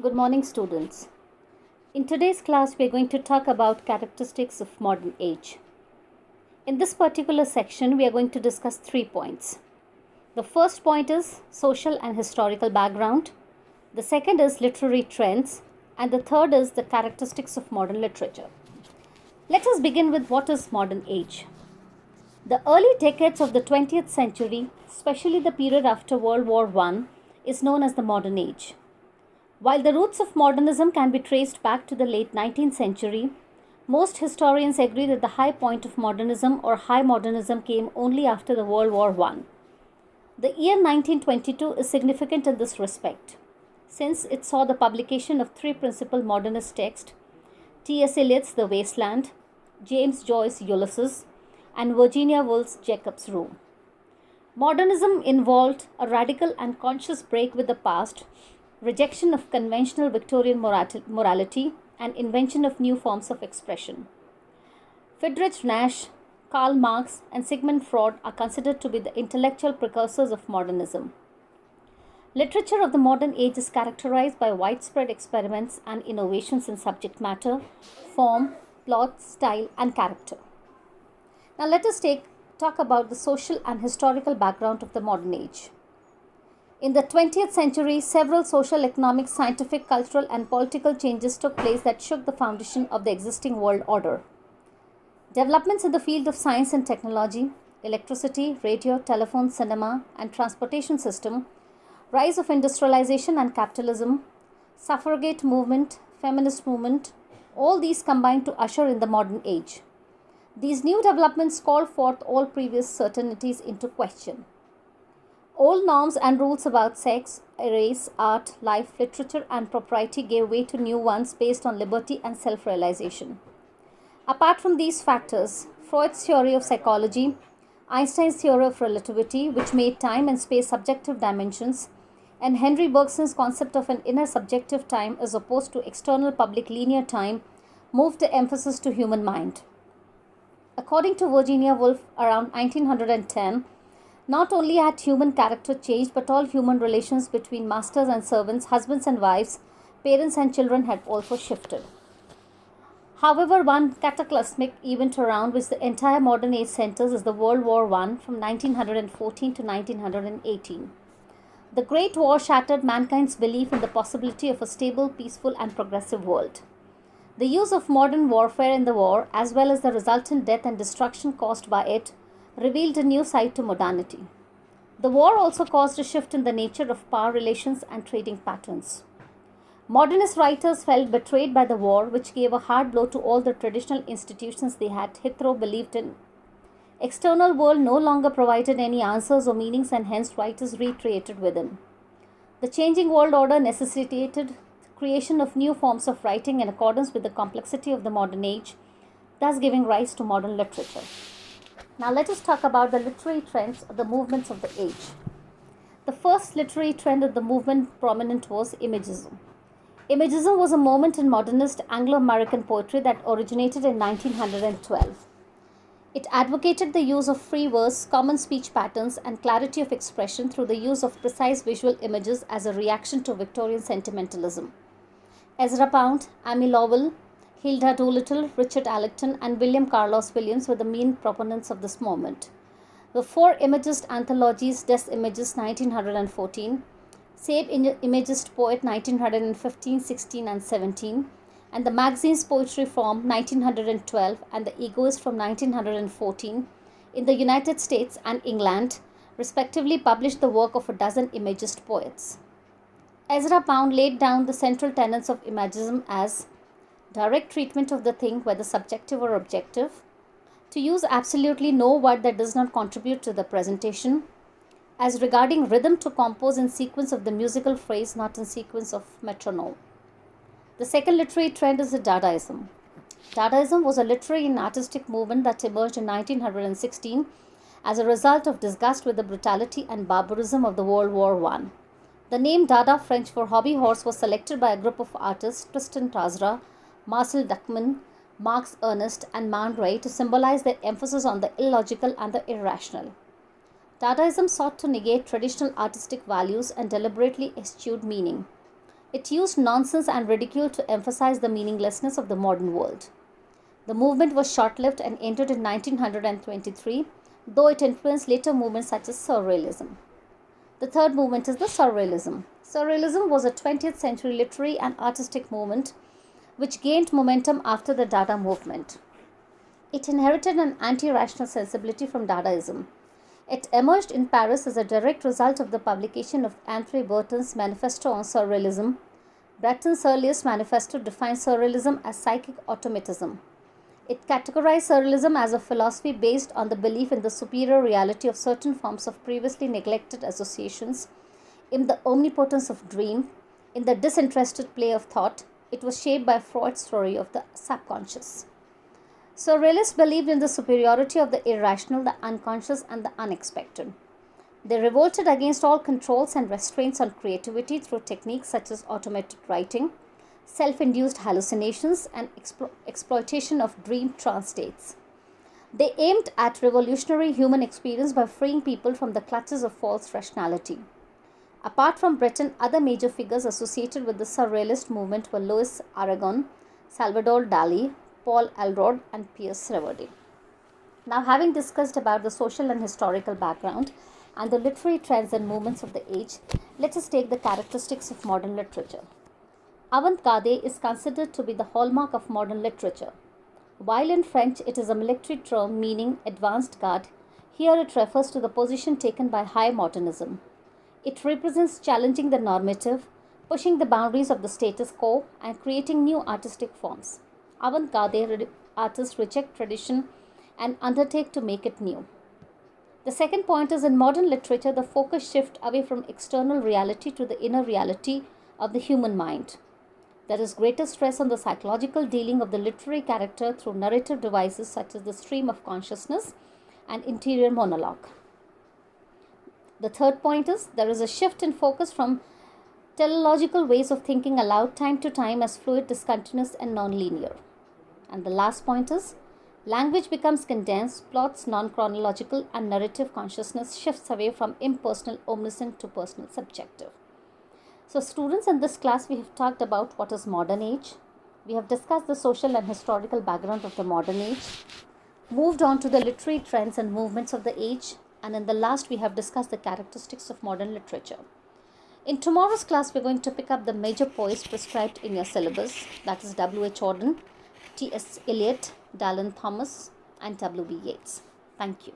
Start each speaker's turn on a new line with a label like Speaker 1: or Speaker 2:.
Speaker 1: Good morning, students. In today's class, we are going to talk about characteristics of modern age. In this particular section, we are going to discuss 3 points. The first point is social and historical background. The second is literary trends. And the third is the characteristics of modern literature. Let us begin with what is modern age. The early decades of the 20th century, especially the period after World War I, is known as the modern age. While the roots of modernism can be traced back to the late 19th century, most historians agree that the high point of modernism or high modernism came only after the World War I. The year 1922 is significant in this respect, since it saw the publication of 3 principal modernist texts: T.S. Eliot's The Waste Land, James Joyce's Ulysses, and Virginia Woolf's Jacob's Room. Modernism involved a radical and conscious break with the past, rejection of conventional Victorian morality, and invention of new forms of expression. Friedrich Nietzsche, Karl Marx, and Sigmund Freud are considered to be the intellectual precursors of modernism. Literature of the modern age is characterized by widespread experiments and innovations in subject matter, form, plot, style, and character. Now let us talk about the social and historical background of the modern age. In the 20th century, several social, economic, scientific, cultural, and political changes took place that shook the foundation of the existing world order. Developments in the field of science and technology, electricity, radio, telephone, cinema, and transportation system, rise of industrialization and capitalism, suffragette movement, feminist movement, all these combined to usher in the modern age. These new developments called forth all previous certainties into question. Old norms and rules about sex, race, art, life, literature, and propriety gave way to new ones based on liberty and self-realization. Apart from these factors, Freud's theory of psychology, Einstein's theory of relativity, which made time and space subjective dimensions, and Henry Bergson's concept of an inner subjective time as opposed to external public linear time, moved the emphasis to human mind. According to Virginia Woolf, around 1910, not only had human character changed, but all human relations between masters and servants, husbands and wives, parents and children had also shifted. However, one cataclysmic event around which the entire modern age centers is the World War I from 1914 to 1918. The Great War shattered mankind's belief in the possibility of a stable, peaceful, and progressive world. The use of modern warfare in the war, as well as the resultant death and destruction caused by it, revealed a new side to modernity. The war also caused a shift in the nature of power relations and trading patterns. Modernist writers felt betrayed by the war, which gave a hard blow to all the traditional institutions they had hitherto believed in. External world no longer provided any answers or meanings, and hence writers retreated within. The changing world order necessitated the creation of new forms of writing in accordance with the complexity of the modern age, thus giving rise to modern literature. Now let us talk about the literary trends or the movements of the age. The first literary trend of the movement prominent was Imagism. Imagism was a moment in modernist Anglo-American poetry that originated in 1912. It advocated the use of free verse, common speech patterns, and clarity of expression through the use of precise visual images as a reaction to Victorian sentimentalism. Ezra Pound, Amy Lowell, Hilda Doolittle, Richard Allerton, and William Carlos Williams were the main proponents of this movement. The 4 Imagist anthologies, Des Images 1914, Save Imagist Poet 1915, 16, and 17, and the magazine's Poetry Form 1912 and The Egoist from 1914 in the United States and England, respectively published the work of a dozen Imagist poets. Ezra Pound laid down the central tenets of Imagism as direct treatment of the thing, whether subjective or objective, to use absolutely no word that does not contribute to the presentation, as regarding rhythm to compose in sequence of the musical phrase, not in sequence of metronome. The second literary trend is the Dadaism. Dadaism was a literary and artistic movement that emerged in 1916 as a result of disgust with the brutality and barbarism of the World War I. The name Dada, French for hobby horse, was selected by a group of artists, Tristan Tazra, Marcel Duchamp, Marx Ernst, and Man Ray, to symbolize their emphasis on the illogical and the irrational. Dadaism sought to negate traditional artistic values and deliberately eschewed meaning. It used nonsense and ridicule to emphasize the meaninglessness of the modern world. The movement was short-lived and ended in 1923, though it influenced later movements such as Surrealism. The third movement is the Surrealism. Surrealism was a 20th century literary and artistic movement which gained momentum after the Dada movement. It inherited an anti-rational sensibility from Dadaism. It emerged in Paris as a direct result of the publication of André Breton's Manifesto on Surrealism. Breton's earliest manifesto defined Surrealism as psychic automatism. It categorized Surrealism as a philosophy based on the belief in the superior reality of certain forms of previously neglected associations, in the omnipotence of dream, in the disinterested play of thought. It was shaped by Freud's theory of the subconscious. Surrealists believed in the superiority of the irrational, the unconscious, and the unexpected. They revolted against all controls and restraints on creativity through techniques such as automated writing, self-induced hallucinations, and exploitation of dream trance states. They aimed at revolutionary human experience by freeing people from the clutches of false rationality. Apart from Breton, other major figures associated with the Surrealist movement were Louis Aragon, Salvador Dali, Paul Elrod, and Pierce Reverde. Now, having discussed about the social and historical background and the literary trends and movements of the age, let us take the characteristics of modern literature. Avant-garde is considered to be the hallmark of modern literature. While in French it is a military term meaning advanced guard, here it refers to the position taken by high modernism. It represents challenging the normative, pushing the boundaries of the status quo, and creating new artistic forms. Avant-garde artists reject tradition and undertake to make it new. The second point is, in modern literature, the focus shifts away from external reality to the inner reality of the human mind. There is greater stress on the psychological dealing of the literary character through narrative devices such as the stream of consciousness and interior monologue. The third point is, there is a shift in focus from teleological ways of thinking aloud time to time as fluid, discontinuous, and non-linear. And the last point is, language becomes condensed, plots non-chronological, and narrative consciousness shifts away from impersonal, omniscient to personal, subjective. So students, in this class we have talked about what is modern age. We have discussed the social and historical background of the modern age, moved on to the literary trends and movements of the age, and in the last we have discussed the characteristics of modern literature. In tomorrow's class, we're going to pick up the major poets prescribed in your syllabus, that is W.H. Auden, T.S. Eliot, Dylan Thomas, and W.B. Yeats. Thank you.